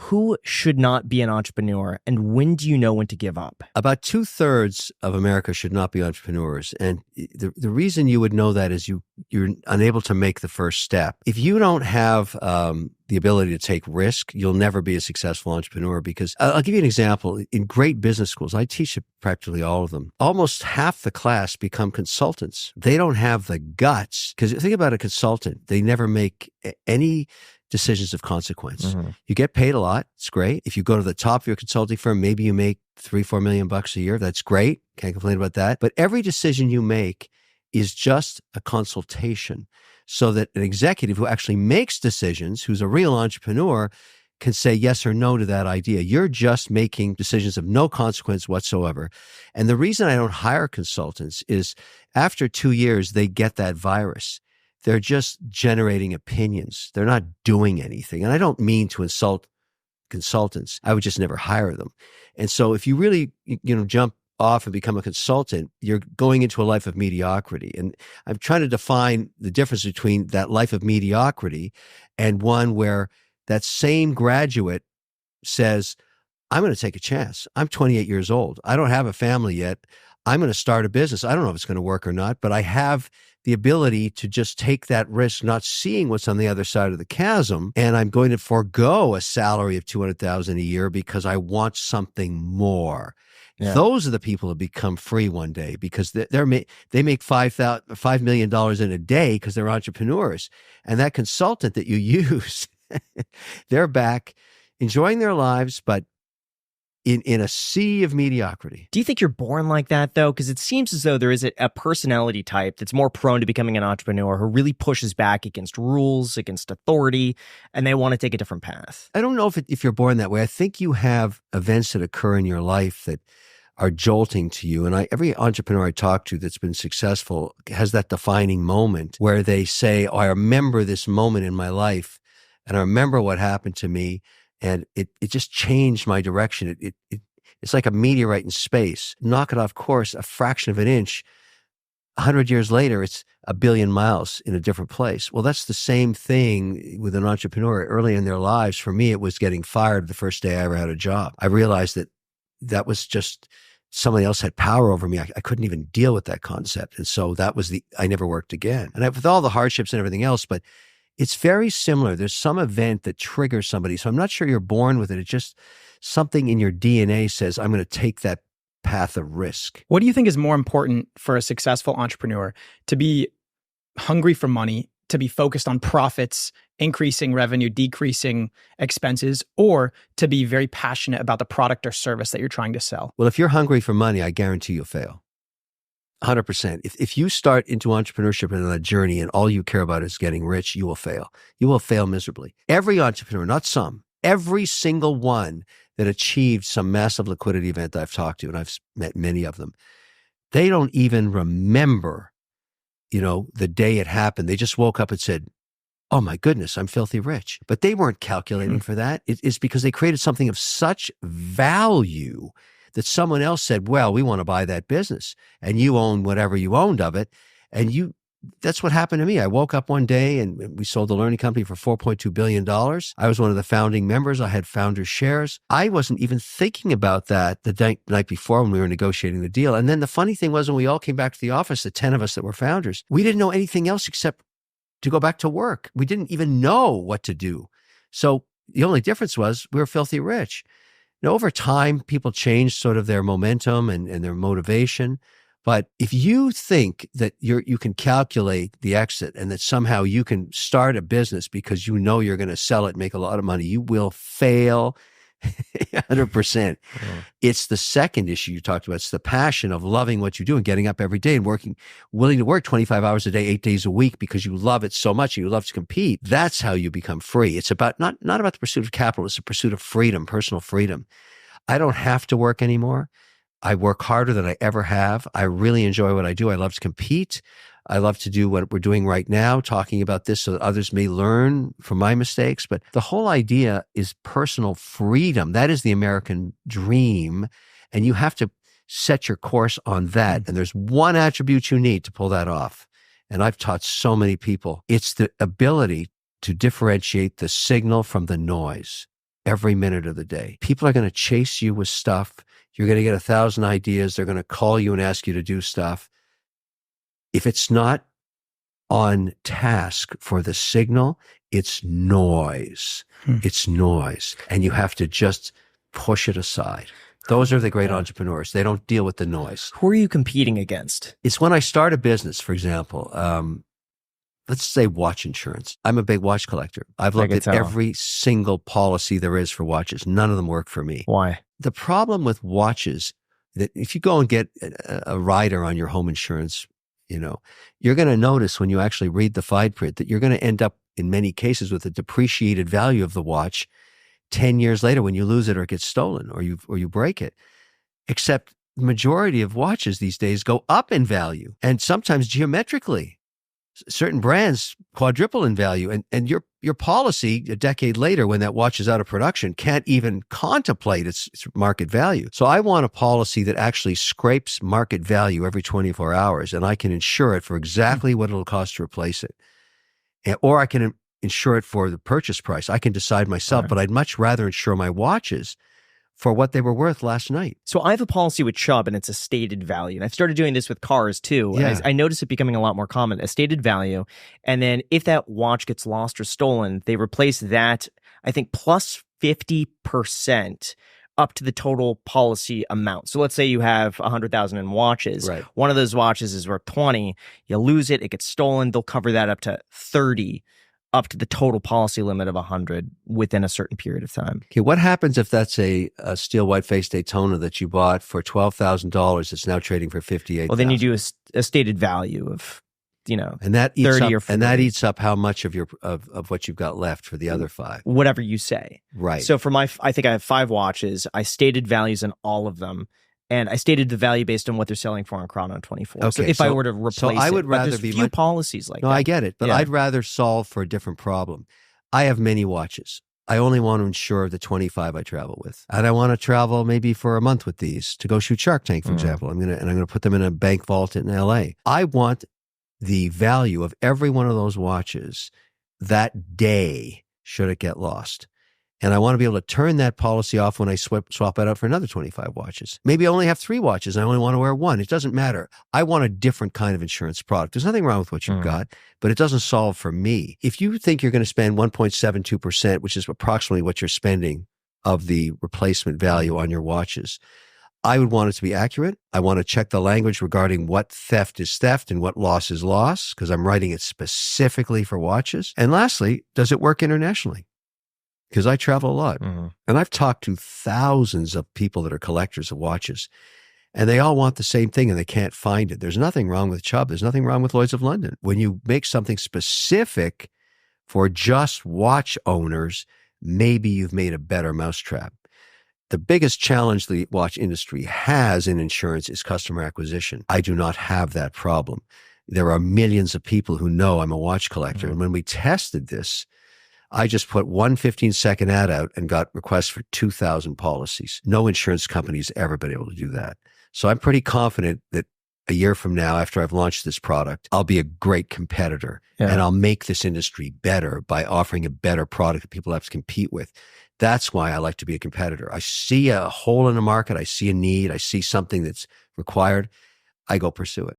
who should not be an entrepreneur, and when do you know when to give up? About 2/3 of America should not be entrepreneurs. And the reason you would know that is you're unable to make the first step. If you don't have the ability to take risk, you'll never be a successful entrepreneur. Because I'll give you an example. In great business schools, I teach practically all of them. Almost half the class become consultants. They don't have the guts. Because think about a consultant. They never make any decisions of consequence. Mm-hmm. You get paid a lot. It's great. If you go to the top of your consulting firm, maybe you make $3-4 million a year. That's great. Can't complain about that. But every decision you make is just a consultation, so that an executive who actually makes decisions, who's a real entrepreneur, can say yes or no to that idea. You're just making decisions of no consequence whatsoever. And the reason I don't hire consultants is after 2 years, they get that virus. They're just generating opinions. They're not doing anything. And I don't mean to insult consultants. I would just never hire them. And so if you really, jump off and become a consultant, you're going into a life of mediocrity. And I'm trying to define the difference between that life of mediocrity and one where that same graduate says, I'm going to take a chance. I'm 28 years old. I don't have a family yet. I'm going to start a business. I don't know if it's going to work or not, but I have the ability to just take that risk, not seeing what's on the other side of the chasm. And I'm going to forego a salary of $200,000 a year because I want something more. Yeah. Those are the people who become free one day because they make $5 million in a day because they're entrepreneurs. And that consultant that you use, they're back enjoying their lives, but in a sea of mediocrity. Do you think you're born like that, though? Because it seems as though there is a personality type that's more prone to becoming an entrepreneur who really pushes back against rules, against authority, and they want to take a different path. I don't know if you're born that way. I think you have events that occur in your life that are jolting to you. And every entrepreneur I talk to that's been successful has that defining moment where they say, oh, I remember this moment in my life, and I remember what happened to me. And it just changed my direction. It's like a meteorite in space. Knock it off course a fraction of an inch. 100 years later, it's a billion miles in a different place. Well, that's the same thing with an entrepreneur. Early in their lives, for me, it was getting fired the first day I ever had a job. I realized that was just somebody else had power over me. I couldn't even deal with that concept. And so I never worked again. And with all the hardships and everything else, but it's very similar. There's some event that triggers somebody. So I'm not sure you're born with it. It's just something in your DNA says, I'm going to take that path of risk. What do you think is more important for a successful entrepreneur? To be hungry for money, to be focused on profits, increasing revenue, decreasing expenses, or to be very passionate about the product or service that you're trying to sell? Well, if you're hungry for money, I guarantee you'll fail. 100%. If you start into entrepreneurship and on a journey and all you care about is getting rich, you will fail. You will fail miserably. Every entrepreneur, not some, every single one that achieved some massive liquidity event that I've talked to, and I've met many of them, they don't even remember, the day it happened. They just woke up and said, oh my goodness, I'm filthy rich. But they weren't calculating for that. It's because they created something of such value that someone else said, well, we want to buy that business, and you own whatever you owned of it. And that's what happened to me. I woke up one day and we sold the learning company for $4.2 billion. I was one of the founding members. I had founders shares. I wasn't even thinking about that the night before when we were negotiating the deal. And then the funny thing was when we all came back to the office, the 10 of us that were founders, we didn't know anything else except to go back to work. We didn't even know what to do. So the only difference was we were filthy rich. Over time, people change sort of their momentum and their motivation. But if you think that you can calculate the exit and that somehow you can start a business because you're going to sell it, make a lot of money, you will fail 100%. Yeah. It's the second issue you talked about. It's the passion of loving what you do and getting up every day and willing to work 25 hours a day, 8 days a week because you love it so much and you love to compete. That's how you become free. It's about not about the pursuit of capital. It's the pursuit of freedom, personal freedom. I don't have to work anymore. I work harder than I ever have. I really enjoy what I do. I love to compete. I love to do what we're doing right now, talking about this so that others may learn from my mistakes. But the whole idea is personal freedom. That is the American dream. And you have to set your course on that. And there's one attribute you need to pull that off. And I've taught so many people. It's the ability to differentiate the signal from the noise. every minute of the day. People are going to chase you with stuff. You're going to get 1,000 ideas. They're going to call you and ask you to do stuff. If it's not on task for the signal, it's noise. It's noise. And you have to just push it aside. Those are the great entrepreneurs. They don't deal with the noise. Who are you competing against? It's when I start a business, for example, let's say watch insurance. I'm a big watch collector. I've looked at every single policy there is for watches. None of them work for me. Why? The problem with watches, that if you go and get a rider on your home insurance, you're going to notice when you actually read the fine print that you're going to end up in many cases with a depreciated value of the watch 10 years later when you lose it or it gets stolen or you break it. Except the majority of watches these days go up in value and sometimes geometrically. Certain brands quadruple in value, and your policy a decade later when that watch is out of production can't even contemplate its market value. So I want a policy that actually scrapes market value every 24 hours, and I can insure it for exactly what it'll cost to replace it. Or I can insure it for the purchase price. I can decide myself, but I'd much rather insure my watches for what they were worth last night. So I have a policy with Chubb, and it's a stated value. And I've started doing this with cars too. Yeah. And I notice it becoming a lot more common, a stated value. And then if that watch gets lost or stolen, they replace that, I think, plus 50% up to the total policy amount. So let's say you have 100,000 in watches. Right. One of those watches is worth 20. You lose it, it gets stolen. They'll cover that up to 30, up to the total policy limit of 100 within a certain period of time. Okay, what happens if that's a steel white-faced Daytona that you bought for $12,000 that's now trading for $58,000? Well, then you do a stated value of, and that eats 30 up, or 40. and that eats up how much of your of what you've got left for the other 5. Whatever you say. Right. So for I think I have 5 watches. I stated values in all of them. And I stated the value based on what they're selling for on Chrono 24. Okay, so if I were to replace I would it, rather but there's be few policies like that. No, I get it, but Yeah. I'd rather solve for a different problem. I have many watches. I only want to insure the 25 I travel with. And I want to travel maybe for a month with these to go shoot Shark Tank, for example. I'm going to put them in a bank vault in LA. I want the value of every one of those watches that day should it get lost. And I want to be able to turn that policy off when I swap it out for another 25 watches. Maybe I only have 3 watches and I only want to wear 1. It doesn't matter. I want a different kind of insurance product. There's nothing wrong with what you've got, but it doesn't solve for me. If you think you're going to spend 1.72%, which is approximately what you're spending of the replacement value on your watches, I would want it to be accurate. I want to check the language regarding what theft is theft and what loss is loss, because I'm writing it specifically for watches. And lastly, does it work internationally? Because I travel a lot. And I've talked to thousands of people that are collectors of watches, and they all want the same thing and they can't find it. There's nothing wrong with Chubb. There's nothing wrong with Lloyd's of London. When you make something specific for just watch owners, maybe you've made a better mousetrap. The biggest challenge the watch industry has in insurance is customer acquisition. I do not have that problem. There are millions of people who know I'm a watch collector. And when we tested this, I just put one 15-second ad out and got requests for 2,000 policies. No insurance company's ever been able to do that. So I'm pretty confident that a year from now, after I've launched this product, I'll be a great competitor and I'll make this industry better by offering a better product that people have to compete with. That's why I like to be a competitor. I see a hole in the market. I see a need. I see something that's required. I go pursue it.